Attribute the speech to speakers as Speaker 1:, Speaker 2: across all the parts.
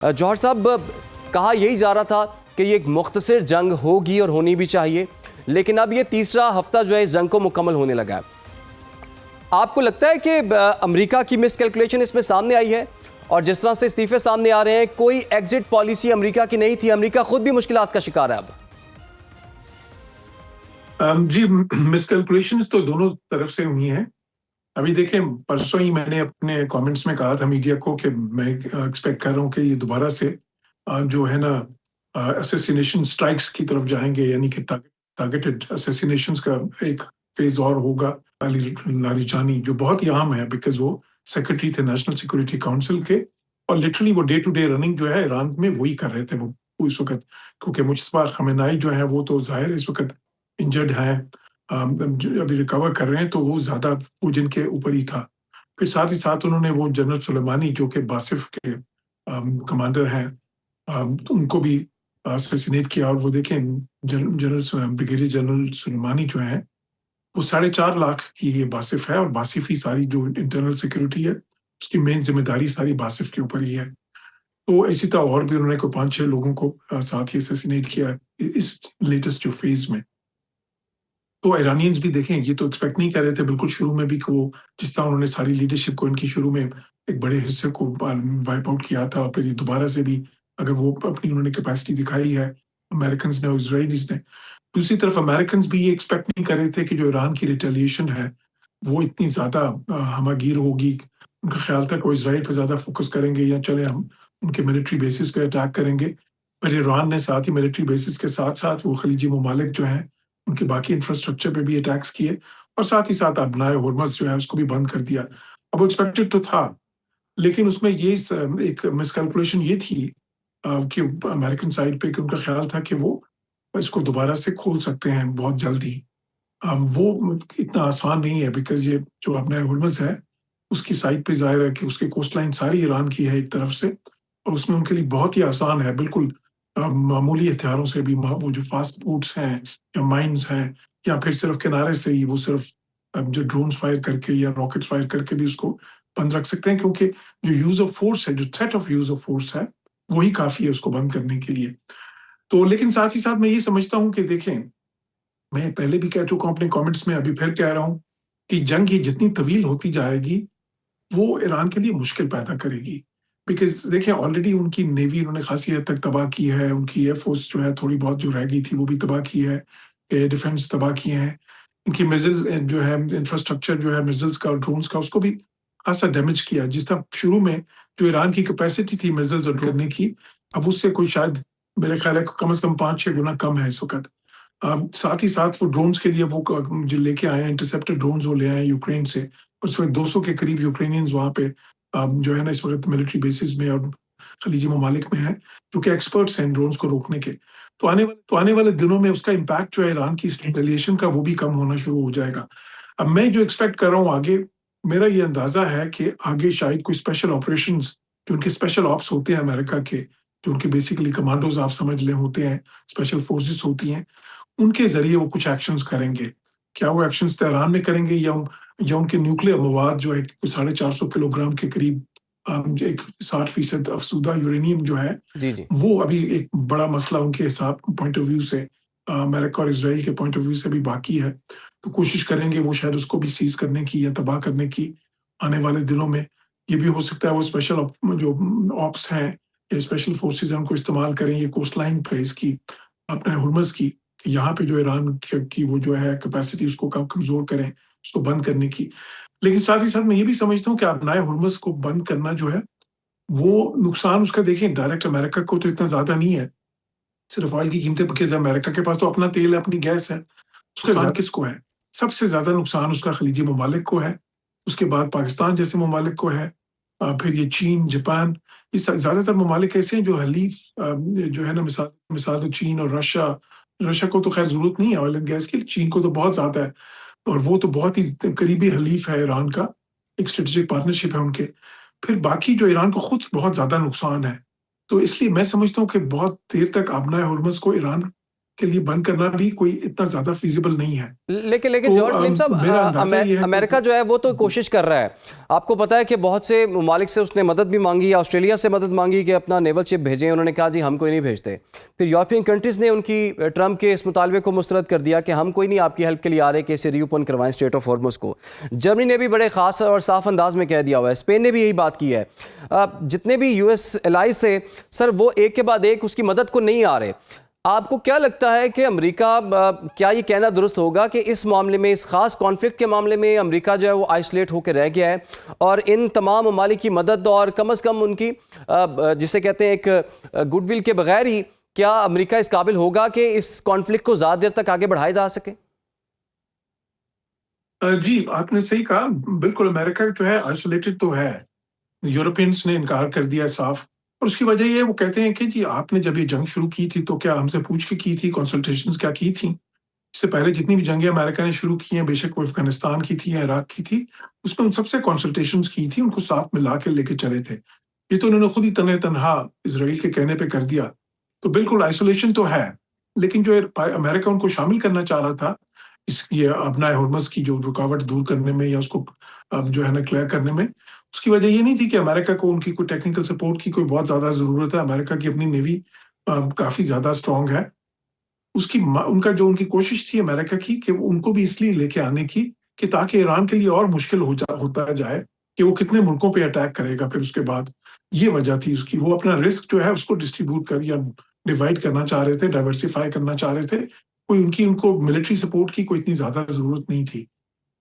Speaker 1: جوہر صاحب، کہا یہی جا رہا تھا کہ یہ ایک مختصر جنگ ہوگی اور ہونی بھی چاہیے، لیکن اب یہ تیسرا ہفتہ جو ہے اس جنگ کو مکمل ہونے لگا ہے۔ آپ کو لگتا ہے کہ امریکہ کی مس کیلکولیشن اس میں سامنے آئی ہے؟ اور جس طرح سے استعفے سامنے آ رہے ہیں، کوئی ایگزٹ پالیسی امریکہ کی نہیں تھی، امریکہ خود بھی مشکلات کا شکار ہے اب؟
Speaker 2: جی، مس کیلکولیشنز تو دونوں طرف سے ہوئی ہیں۔ ابھی دیکھیں، پرسوں ہی میں نے اپنے کامنٹس میں کہا تھا میڈیا کو کہ میں ایکسپیکٹ کر رہا ہوں کہ یہ دوبارہ سے جو ہے نا اسیسینیشن سٹرائکس کی طرف جائیں گے، یعنی کہ ٹارگیٹڈ اسیسینیشنز کا ایک فیز اور ہوگا۔ علی لاریجانی جو بہت ہی اہم ہے بیکاز وہ سیکرٹری تھے نیشنل سیکورٹی کاؤنسل کے، اور لٹرلی وہ ڈے ٹو ڈے رننگ جو ہے ایران میں وہی کر رہے تھے وہ اس وقت، کیونکہ مجتبیٰ خامنہئی جو ہے وہ تو ظاہر اس وقت انجرڈ ہیں، ابھی ریکور کر رہے ہیں، تو وہ زیادہ جن کے اوپر ہی تھا۔ پھر ساتھ ہی ساتھ انہوں نے وہ جنرل سلیمانی جو کہ باصف کے کمانڈر ہیں، ان کو بھی اسیسینیٹ کیا۔ اور وہ دیکھیں بریگیڈیئر جنرل سلیمانی جو ہیں وہ 4.5 لاکھ کی یہ باصف ہے، اور باصف ہی ساری جو انٹرنل سیکورٹی ہے اس کی مین ذمہ داری ساری باصف کے اوپر ہی ہے۔ تو اسی طرح اور بھی انہوں نے کوئی 5-6 لوگوں کو ساتھ ہی اسیسینیٹ کیا اس لیٹسٹ جو فیز میں۔ تو ایرانینز بھی دیکھیں، یہ تو ایکسپیکٹ نہیں کر رہے تھے بالکل شروع میں بھی کہ وہ جس طرح انہوں نے ساری لیڈرشپ کو ان کی شروع میں ایک بڑے حصے کو وائپ آؤٹ کیا تھا، اور پھر یہ دوبارہ سے بھی اگر وہ اپنی انہوں نے کیپیسٹی دکھائی ہے امریکنز نے اور اسرائیلیز نے۔ دوسری طرف امریکنز بھی یہ ایکسپیکٹ نہیں کر رہے تھے کہ جو ایران کی ریٹیلیشن ہے وہ اتنی زیادہ ہماگیر ہوگی۔ ان کا خیال تھا کہ وہ اسرائیل پہ زیادہ فوکس کریں گے، یا چلے ہم ان کے ملٹری بیسز پہ اٹیک کریں گے، پر ایران نے ساتھ ہی ملٹری بیسز کے ساتھ ساتھ وہ خلیجی ممالک جو ہیں ان کے باقی انفراسٹرکچر پہ بھی اٹیکس کیے، اور ساتھ ہی ساتھ ابنائے ہرمز جو ہے اس کو بھی بند کر دیا۔ اب وہ ایکسپیکٹڈ تو تھا، لیکن اس میں یہ ایک مس کیلکولیشن یہ تھی کہ امریکن سائڈ پہ کہ ان کا خیال تھا کہ وہ اس کو دوبارہ سے کھول سکتے ہیں بہت جلدی۔ وہ اتنا آسان نہیں ہے بیکاز یہ جو ابنائے ہرمز ہے اس کی سائڈ پہ ظاہر ہے کہ اس کے کوسٹ لائن ساری ایران کی ہے ایک طرف سے، اور اس میں ان کے لیے بہت ہی آسان ہے، بالکل معمولی ہتھیاروں سے بھی، وہ جو فاسٹ بوٹس ہیں یا مائنز ہیں، یا پھر صرف کنارے سے ہی وہ صرف جو ڈرونز فائر کر کے یا راکٹس فائر کر کے بھی اس کو بند رکھ سکتے ہیں، کیونکہ جو یوز آف فورس ہے، جو threat of use of force ہے وہی کافی ہے اس کو بند کرنے کے لیے۔ تو لیکن ساتھ ہی ساتھ میں یہ سمجھتا ہوں کہ دیکھیں، میں پہلے بھی کہہ چکا ہوں اپنے کامنٹس میں، ابھی پھر کہہ رہا ہوں کہ جنگ یہ جتنی طویل ہوتی جائے گی وہ ایران کے لیے مشکل پیدا کرے گی، بیکاز دیکھیں آلریڈی ان کی نیوی انہوں نے خاصی حد تک تباہ کی ہے، ان کی ایئر فورس جو ہے تھوڑی بہت جو رہ گئی تھی وہ بھی تباہ کی ہے، ایئر ڈیفنس تباہ کیے ہیں، ان کی میزل جو ہے انفراسٹرکچر جو ہے میزلز کا اور ڈرونز کا اس کو بھی خاصا ڈیمیج کیا۔ جس طرح شروع میں جو ایران کی کیپیسٹی تھی میزلز اور کرنے کی، اب اس سے کوئی شاید میرے خیال ہے کم از کم 5-6 گنا کم ہے اس وقت۔ ساتھ ہی ساتھ وہ ڈرونز کے لیے وہ جو لے کے آئے ہیں انٹرسیپٹر ڈرونز وہ لے آئے ہیں یوکرین سے، اس وقت 200 کے قریب یوکرینینز وہاں پہ جو ہے نا اس وقت ملٹری بیسز میں اور خلیجی ممالک میں ہیں جو کہ ایکسپرٹس ہیں ڈرونز کو روکنے کے۔ تو آنے والے دنوں میں اس کا امپیکٹ جو ہے ایران کی ریٹیلیشن کا وہ بھی کم ہونا شروع ہو جائے گا۔ اب میں جو ایکسپیکٹ کر رہا ہوں آگے، میرا یہ اندازہ ہے کہ آگے شاید کوئی اسپیشل آپریشنز جو ان کے اسپیشل آپس ہوتے ہیں امریکہ کے، جو ان کے بیسیکلی کمانڈوز آپ سمجھ لیں ہوتے ہیں، اسپیشل فورسز ہوتی ہیں، ان کے ذریعے وہ کچھ ایکشنز کریں گے۔ کیا وہ ایکشنز تہران میں کریں گے یا ان کے نیوکلیر مواد جو ہے 450 کلو گرام کے قریب، ایک 60% افزودہ یورینیم جو ہے وہ ابھی ایک بڑا مسئلہ ان کے حساب پوائنٹ آف ویو سے، امریکہ اور اسرائیل کے پوائنٹ آف ویو سے بھی باقی ہے، تو کوشش کریں گے وہ شاید اس کو بھی سیز کرنے کی یا تباہ کرنے کی آنے والے دنوں میں۔ یہ بھی ہو سکتا ہے وہ اسپیشل جو آپس ہیں یا اسپیشل فورسز ہیں ان کو استعمال کریں یہ کوسٹ لائن پہ اس کی اپنے ہرمز کی، کہ یہاں پہ جو ایران کی وہ جو ہے کیپیسٹی اس کو کمزور کریں، اس کو بند کرنے کی۔ لیکن ساتھ ہی ساتھ میں یہ بھی سمجھتا ہوں کہ ابنائے ہرمز کو بند کرنا جو ہے وہ نقصان اس کا دیکھیں ڈائریکٹ امریکہ کو تو اتنا زیادہ نہیں ہے، صرف آئل کی قیمتیں پکے، امریکہ کے پاس تو اپنا تیل ہے، اپنی گیس ہے، اس کا نقصان کس کو ہے؟ سب سے زیادہ نقصان اس کا خلیجی ممالک کو ہے، اس کے بعد پاکستان جیسے ممالک کو ہے، پھر یہ چین، جاپان، یہ زیادہ تر ممالک ایسے ہیں جو حلیف جو ہے نا، مثال چین اور رشیا کو تو خیر ضرورت نہیں ہے آئل اینڈ گیس کی، چین کو تو بہت زیادہ ہے، اور وہ تو بہت ہی قریبی حلیف ہے ایران کا، ایک اسٹریٹجک پارٹنرشپ ہے ان کے۔ پھر باقی جو ایران کو خود بہت زیادہ نقصان ہے، تو اس لیے میں سمجھتا ہوں کہ بہت دیر تک ابنائے ہرمز کو ایران کے لیے بند کرنا بھی کوئی اتنا زیادہ فیزیبل نہیں ہے.
Speaker 1: لیکن جارج سلیم صاحب، امریکہ جو ہے وہ تو کوشش کر رہا ہے. آپ کو پتا ہے کہ بہت سے ممالک سے اس نے مدد بھی مانگی، آسٹریلیا سے مدد مانگی کہ اپنا نیول شپ بھیجیں. انہوں نے کہا جی ہم کوئی نہیں بھیجتے. پھر یورپین کنٹریز نے ان کی ٹرمپ کے اس مطالبے کو مسترد کر دیا کہ ہم کوئی نہیں آپ کی ہیلپ کے لیے آ رہے کہ اسے ری اوپن کروائیں اسٹریٹ آف ہارمز کو. جرمنی نے بھی بڑے خاص اور صاف انداز میں کہہ دیا ہوا ہے. اسپین نے بھی یہی بات کی ہے. جتنے بھی یو ایس الائز تھے سر، وہ ایک کے بعد ایک اس کی مدد کو نہیں آ رہے. آپ کو کیا لگتا ہے کہ امریکہ، کیا یہ کہنا درست ہوگا کہ اس معاملے میں، اس خاص کانفلکٹ کے معاملے میں امریکہ جو ہے وہ آئسولیٹ ہو کے رہ گیا ہے، اور ان تمام ممالک کی مدد اور کم از کم ان کی جسے کہتے ہیں ایک گڈ ول کے بغیر ہی کیا امریکہ اس قابل ہوگا کہ اس کانفلکٹ کو زیادہ دیر تک آگے بڑھایا جا سکے؟
Speaker 2: جی آپ نے صحیح کہا. بالکل امریکہ جو ہے آئسولیٹڈ تو ہے. یورپینس نے انکار کر دیا صاف، اور اس کی وجہ یہ ہے وہ کہتے ہیں کہ جی آپ نے جب یہ جنگ شروع کی تھی تو کیا ہم سے پوچھ کے کی تھی، کنسلٹیشنز کیا کی تھیں؟ اس سے پہلے جتنی بھی جنگیں امریکہ نے شروع کی ہیں، بے شک وہ افغانستان کی تھی یا عراق کی تھی، اس میں ان سب سے کنسلٹیشنز کی تھی، ان کو ساتھ میں لا کے لے کے چلے تھے. یہ تو انہوں نے خود ہی تنہا اسرائیل کے کہنے پہ کر دیا. تو بالکل آئسولیشن تو ہے، لیکن جو امریکہ ان کو شامل کرنا چاہ رہا تھا اس یہ ابنائے ہرمز کی جو رکاوٹ دور کرنے میں یا اس کو جو ہے نا کلیئر کرنے میں، اس کی وجہ یہ نہیں تھی کہ امریکہ کو ان کی کوئی ٹیکنیکل سپورٹ کی کوئی بہت زیادہ ضرورت ہے. امریکہ کی اپنی نیوی کافی زیادہ اسٹرانگ ہے. ان کی کوشش تھی امریکہ کی کہ ان کو بھی اس لیے لے کے آنے کی کہ تاکہ ایران کے لیے اور مشکل ہوتا جائے کہ وہ کتنے ملکوں پہ اٹیک کرے گا. پھر اس کے بعد یہ وجہ تھی اس کی، وہ اپنا رسک جو ہے اس کو ڈسٹریبیوٹ کر یا ڈیوائڈ کرنا چاہ رہے تھے، ڈائیورسیفائی کرنا چاہ رہے تھے. ان کو ملٹری سپورٹ کی کوئی اتنی زیادہ ضرورت نہیں تھی.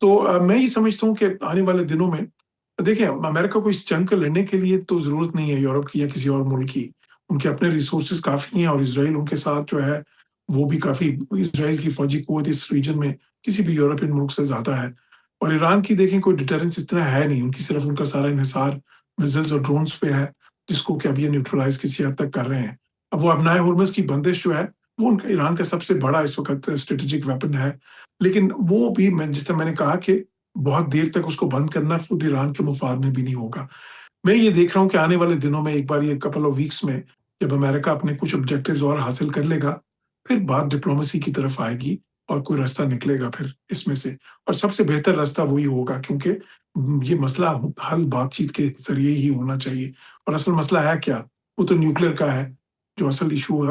Speaker 2: تو میں یہ سمجھتا ہوں کہ آنے والے دنوں میں دیکھیں، امریکہ کو اس جنگ کو لڑنے کے لیے تو ضرورت نہیں ہے یورپ کی یا کسی اور ملک کی. ان کے اپنے ریسورسز کافی ہیں، اور اسرائیل ان کے ساتھ جو ہے وہ بھی کافی، اسرائیل کی فوجی قوت اس ریجن میں کسی بھی یورپین ملک سے زیادہ ہے. اور ایران کی دیکھیں کوئی ڈیٹرنس اتنا ہے نہیں، ان کی صرف ان کا سارا انحصار میزائلز اور ڈرونز پہ ہے، جس کو کہ اب یہ نیوٹرلائز کسی حد تک کر رہے ہیں. اب وہ ابنائے ہرمز کی بندش جو ہے وہ ایران کا سب سے بڑا اس وقت اسٹریٹجک ویپن ہے، لیکن وہ بھی جس طرح میں نے کہا کہ بہت دیر تک اس کو بند کرنا خود ایران کے مفاد میں بھی نہیں ہوگا. میں یہ دیکھ رہا ہوں کہ آنے والے دنوں میں ایک بار یہ کپل آف ویکس میں جب امریکہ اپنے کچھ آبجیکٹیوز اور حاصل کر لے گا، پھر بات ڈپلومیسی کی طرف آئے گی اور کوئی راستہ نکلے گا پھر اس میں سے، اور سب سے بہتر راستہ وہی ہوگا، کیونکہ یہ مسئلہ حل بات چیت کے ذریعے ہی ہونا چاہیے. اور اصل مسئلہ ہے کیا؟ وہ تو نیوکلیر کا ہے جو اصل ایشو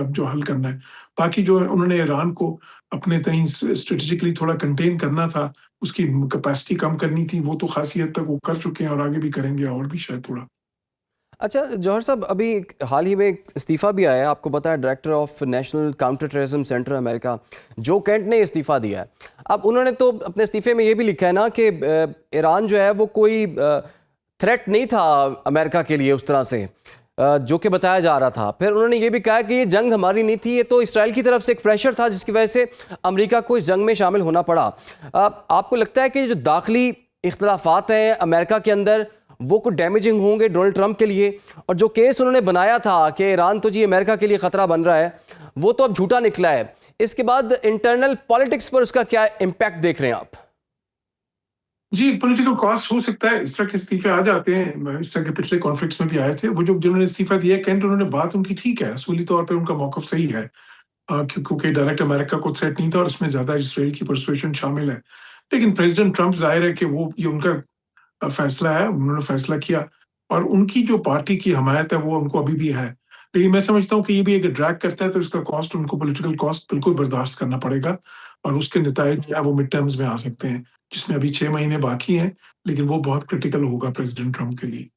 Speaker 2: جو حل کرنا ہے. باقی جو انہوں نے ایران کو اپنے تئیں اسٹریٹجکلی تھوڑا کنٹین کرنا تھا، اس کی کیپیسٹی کم کرنی تھی، وہ تو خاصی حد تک وہ کر چکے ہیں اور آگے بھی کریں گے، اور بھی شاید تھوڑا.
Speaker 1: اچھا جوہر صاحب، ابھی حال ہی میں استعفیٰ بھی آیا ہے، آپ کو پتا ہے director of national counter terrorism centre امریکہ جو کینٹ نے استعفیٰ دیا ہے. اب انہوں نے تو اپنے استعفے میں یہ بھی لکھا ہے نا کہ ایران جو ہے وہ کوئی تھریٹ نہیں تھا امریکہ کے لیے اس طرح سے جو کہ بتایا جا رہا تھا. پھر انہوں نے یہ بھی کہا کہ یہ جنگ ہماری نہیں تھی، یہ تو اسرائیل کی طرف سے ایک پریشر تھا جس کی وجہ سے امریکہ کو اس جنگ میں شامل ہونا پڑا. آپ کو لگتا ہے کہ جو داخلی اختلافات ہیں امریکہ کے اندر وہ کچھ ڈیمیجنگ ہوں گے ڈونلڈ ٹرمپ کے لیے؟ اور جو کیس انہوں نے بنایا تھا کہ ایران تو جی امریکہ کے لیے خطرہ بن رہا ہے، وہ تو اب جھوٹا نکلا ہے. اس کے بعد انٹرنل پالیٹکس پر اس کا کیا امپیکٹ دیکھ رہے ہیں آپ؟
Speaker 2: جی پولیٹیکل کاسٹ ہو سکتا ہے، اس طرح کے استعفے آ جاتے ہیں، اس طرح کے پچھلے کانفلکٹس میں بھی آئے تھے. وہ جنہوں نے استعفیٰ دیا کینٹ، انہوں نے بات ان کی ٹھیک ہے، اصولی طور پہ ان کا موقف صحیح ہے، کیونکہ ڈائریکٹ امریکہ کو تھریٹ نہیں تھا اور اس میں زیادہ اسرائیل کی پرسویشن شامل ہے. لیکن پریزیڈنٹ ٹرمپ ظاہر ہے کہ وہ یہ ان کا فیصلہ ہے، انہوں نے فیصلہ کیا، اور ان کی جو پارٹی کی حمایت ہے وہ ان کو ابھی بھی ہے. لیکن میں سمجھتا ہوں کہ یہ بھی اگر ڈریگ کرتا ہے تو اس کا کاسٹ ان کو پولیٹیکل کاسٹ بالکل برداشت کرنا پڑے گا، اور اس کے نتائج وہ مڈ ٹرمز میں آ سکتے ہیں، جس میں ابھی 6 مہینے باقی ہیں، لیکن وہ بہت کرٹیکل ہوگا پریزیڈنٹ ٹرمپ کے لیے.